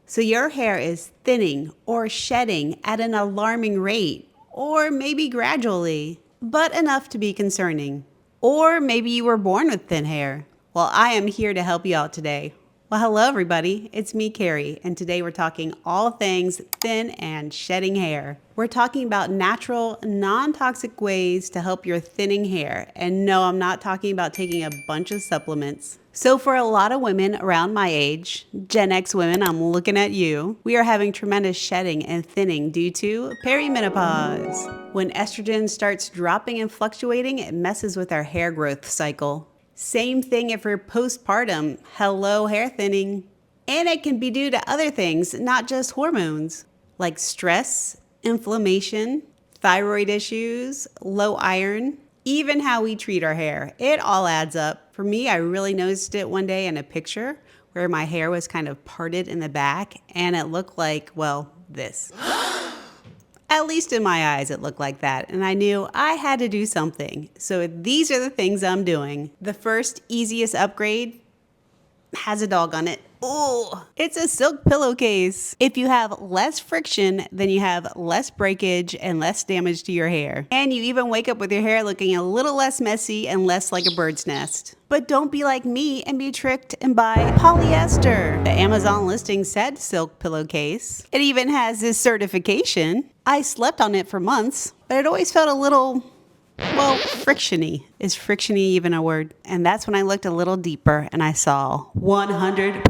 So your hair is thinning or shedding at an alarming rate, or maybe gradually, but enough to be concerning. Or maybe you were born with thin hair. Well, I am here to help you out today. Well, hello everybody. It's me, Carrie, and today we're talking all things thin and shedding hair. We're talking about natural, non-toxic ways to help your thinning hair. And no, I'm not talking about taking a bunch of supplements. So for a lot of women around my age, Gen X women, I'm looking at you, we are having tremendous shedding and thinning due to perimenopause. When estrogen starts dropping and fluctuating, it messes with our hair growth cycle. Same thing if you're postpartum, hello hair thinning. And it can be due to other things, not just hormones, like stress, inflammation, thyroid issues, low iron, even how we treat our hair. It all adds up. For me, I really noticed it one day in a picture where my hair was kind of parted in the back and it looked like, well, this. At least in my eyes, it looked like that. And I knew I had to do something. So these are the things I'm doing. The first easiest upgrade has a dog on it. Oh, it's a silk pillowcase. If you have less friction, then you have less breakage and less damage to your hair. And you even wake up with your hair looking a little less messy and less like a bird's nest. But don't be like me and be tricked and buy polyester. The Amazon listing said silk pillowcase. It even has this certification. I slept on it for months, but it always felt a little, well, frictiony. Is frictiony even a word? And that's when I looked a little deeper and I saw 100%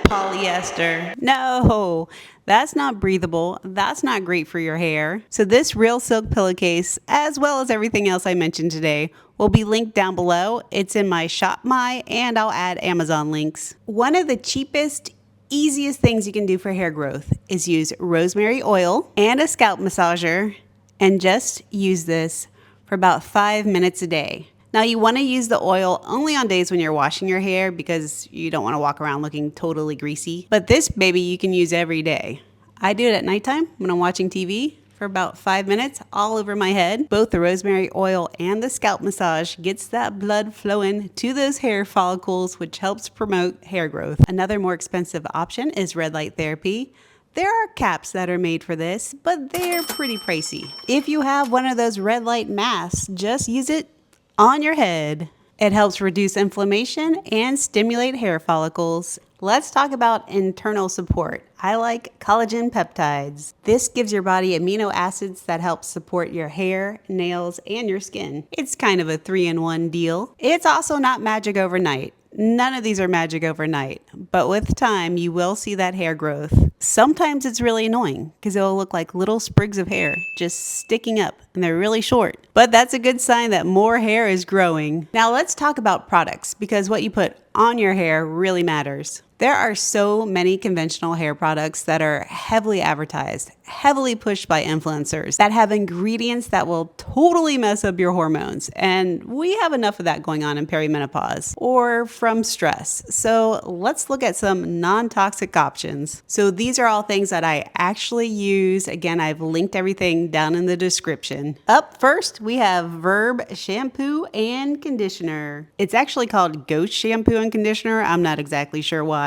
polyester. No, that's not breathable. That's not great for your hair. So this real silk pillowcase, as well as everything else I mentioned today, will be linked down below. It's in my Shop My, and I'll add Amazon links. One of the cheapest, easiest things you can do for hair growth is use rosemary oil and a scalp massager and just use this for about 5 minutes a day. Now you want to use the oil only on days when you're washing your hair because you don't want to walk around looking totally greasy. But this baby you can use every day. I do it at nighttime when I'm watching TV for about 5 minutes all over my head. Both the rosemary oil and the scalp massage gets that blood flowing to those hair follicles, which helps promote hair growth. Another more expensive option is red light therapy. There are caps that are made for this, but they're pretty pricey. If you have one of those red light masks, just use it on your head. It helps reduce inflammation and stimulate hair follicles. Let's talk about internal support. I like collagen peptides. This gives your body amino acids that help support your hair, nails, and your skin. It's kind of a 3-in-1 deal. It's also not magic overnight. None of these are magic overnight, but with time, you will see that hair growth. Sometimes it's really annoying because it'll look like little sprigs of hair just sticking up and they're really short. But that's a good sign that more hair is growing. Now let's talk about products because what you put on your hair really matters. There are so many conventional hair products that are heavily advertised, heavily pushed by influencers that have ingredients that will totally mess up your hormones. And we have enough of that going on in perimenopause or from stress. So let's look at some non-toxic options. So these are all things that I actually use. Again, I've linked everything down in the description. Up first, we have Verb shampoo and conditioner. It's actually called Ghost shampoo and conditioner. I'm not exactly sure why.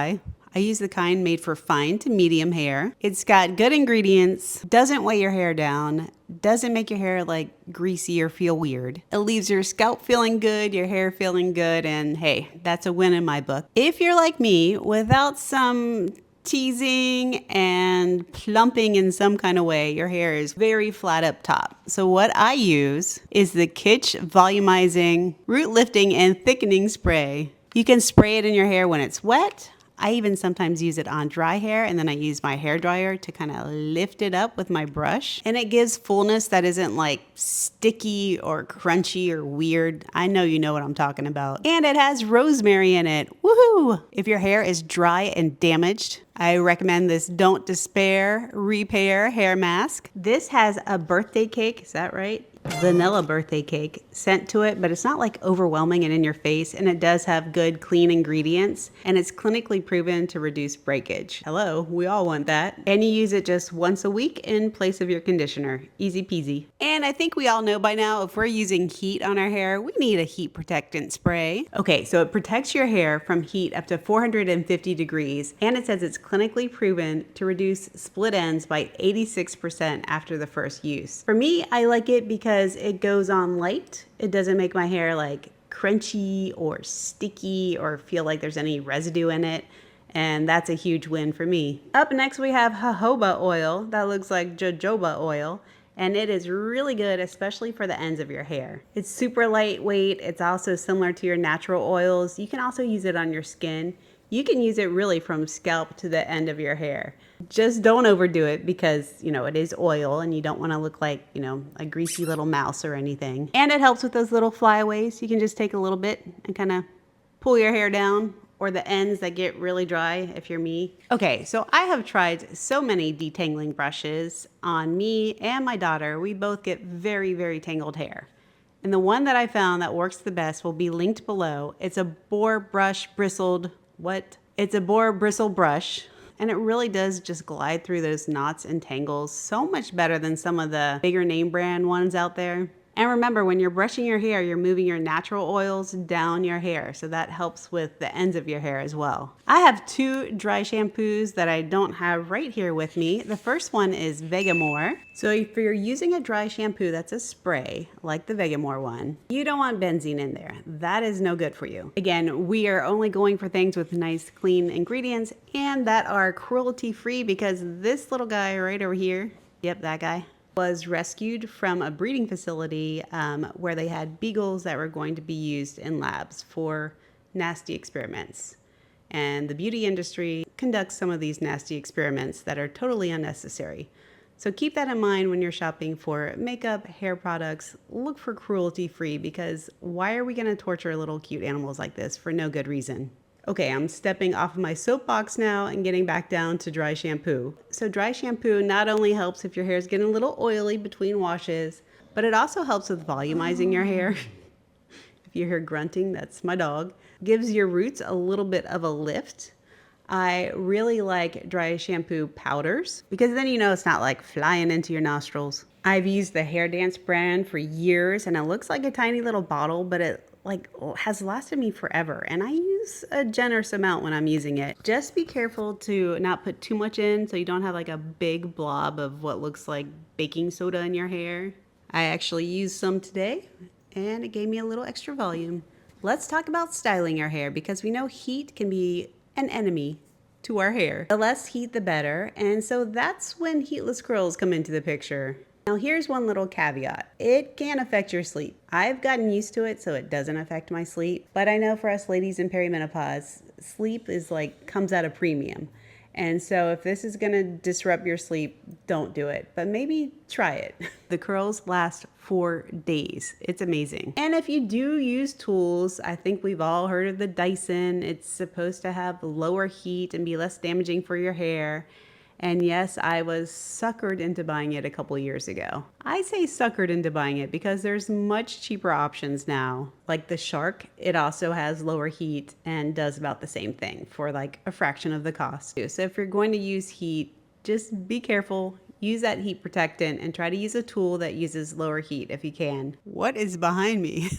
I use the kind made for fine to medium hair. It's got good ingredients, doesn't weigh your hair down, doesn't make your hair like greasy or feel weird. It leaves your scalp feeling good, your hair feeling good, and hey, that's a win in my book. If you're like me, without some teasing and plumping in some kind of way, your hair is very flat up top. So what I use is the Kitsch Volumizing Root Lifting and Thickening Spray. You can spray it in your hair when it's wet. I even sometimes use it on dry hair, and then I use my hair dryer to kind of lift it up with my brush. And it gives fullness that isn't like sticky or crunchy or weird. I know you know what I'm talking about. And it has rosemary in it. Woohoo! If your hair is dry and damaged, I recommend this Don't Despair Repair Hair Mask. This has a birthday cake, is that right? vanilla birthday cake sent to it, but it's not like overwhelming and in your face, and it does have good clean ingredients, and it's clinically proven to reduce breakage. Hello, we all want that. And you use it just once a week in place of your conditioner. Easy peasy. And I think we all know by now, if we're using heat on our hair, we need a heat protectant spray. Okay, so it protects your hair from heat up to 450 degrees, and it says it's clinically proven to reduce split ends by 86% after the first use. For me, I like it because it goes on light. It doesn't make my hair like crunchy or sticky or feel like there's any residue in it. And that's a huge win for me. Up next, we have jojoba oil. That looks like jojoba oil. And it is really good, especially for the ends of your hair. It's super lightweight. It's also similar to your natural oils. You can also use it on your skin. You can use it really from scalp to the end of your hair. Just don't overdo it because, it is oil and you don't want to look like, a greasy little mouse or anything. And it helps with those little flyaways. You can just take a little bit and kind of pull your hair down, or the ends that get really dry if you're me. Okay, so I have tried so many detangling brushes on me and my daughter. We both get very, very tangled hair. And the one that I found that works the best will be linked below. It's a boar bristle brush. And it really does just glide through those knots and tangles so much better than some of the bigger name brand ones out there. And remember, when you're brushing your hair, you're moving your natural oils down your hair. So that helps with the ends of your hair as well. I have two dry shampoos that I don't have right here with me. The first one is Vegamore. So if you're using a dry shampoo that's a spray, like the Vegamore one, you don't want benzene in there. That is no good for you. Again, we are only going for things with nice, clean ingredients and that are cruelty-free, because this little guy right over here, yep, that guy, was rescued from a breeding facility where they had beagles that were going to be used in labs for nasty experiments. And the beauty industry conducts some of these nasty experiments that are totally unnecessary. So keep that in mind when you're shopping for makeup, hair products. Look for cruelty-free, because why are we going to torture little cute animals like this for no good reason? Okay, I'm stepping off of my soapbox now and getting back down to dry shampoo. So dry shampoo not only helps if your hair is getting a little oily between washes, but it also helps with volumizing your hair. If you hear grunting, that's my dog. Gives your roots a little bit of a lift. I really like dry shampoo powders, because then it's not like flying into your nostrils. I've used the Hair Dance brand for years, and it looks like a tiny little bottle, but it has lasted me forever, and I use a generous amount when I'm using it. Just be careful to not put too much in so you don't have like a big blob of what looks like baking soda in your hair. I actually used some today and it gave me a little extra volume. Let's talk about styling your hair, because we know heat can be an enemy to our hair. The less heat, the better, and so that's when heatless curls come into the picture. Now here's one little caveat. It can affect your sleep. I've gotten used to it so it doesn't affect my sleep, but I know for us ladies in perimenopause, sleep is comes at a premium. And so if this is gonna disrupt your sleep, don't do it, but maybe try it. The curls last for days. It's amazing. And if you do use tools, I think we've all heard of the Dyson. It's supposed to have lower heat and be less damaging for your hair. And yes, I was suckered into buying it a couple years ago. I say suckered into buying it because there's much cheaper options now. Like the Shark, it also has lower heat and does about the same thing for a fraction of the cost. So if you're going to use heat, just be careful. Use that heat protectant and try to use a tool that uses lower heat if you can. What is behind me?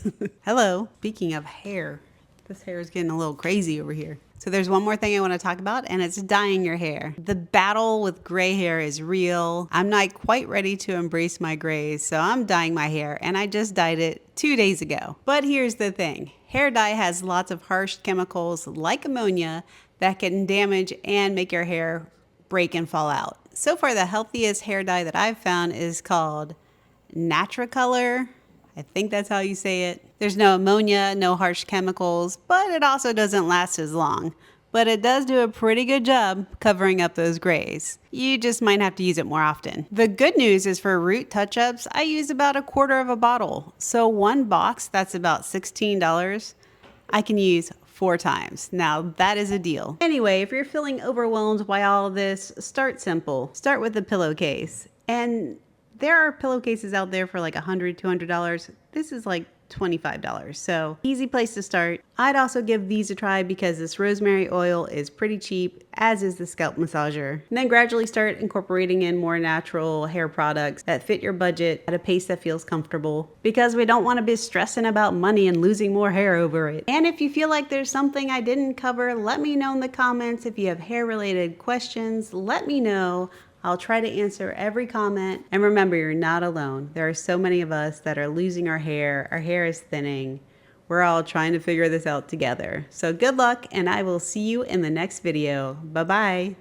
Hello. Speaking of hair, this hair is getting a little crazy over here. So there's one more thing I want to talk about, and it's dyeing your hair. The battle with gray hair is real. I'm not quite ready to embrace my grays, so I'm dyeing my hair, and I just dyed it 2 days ago. But here's the thing. Hair dye has lots of harsh chemicals like ammonia that can damage and make your hair break and fall out. So far, the healthiest hair dye that I've found is called Natricolor. I think that's how you say it. There's no ammonia, no harsh chemicals, but it also doesn't last as long. But it does do a pretty good job covering up those grays. You just might have to use it more often. The good news is for root touch-ups, I use about 1/4 of a bottle. So one box, that's about $16, I can use 4 times. Now that is a deal. Anyway, if you're feeling overwhelmed by all of this, start simple. Start with a pillowcase. And There are pillowcases out there for like $100, $200. This is like $25. So easy place to start. I'd also give these a try because this rosemary oil is pretty cheap, as is the scalp massager. And then gradually start incorporating in more natural hair products that fit your budget at a pace that feels comfortable, because we don't want to be stressing about money and losing more hair over it. And if you feel like there's something I didn't cover, let me know in the comments. If you have hair related questions, let me know. I'll try to answer every comment. And remember, you're not alone. There are so many of us that are losing our hair is thinning. We're all trying to figure this out together. So good luck, and I will see you in the next video. Bye-bye.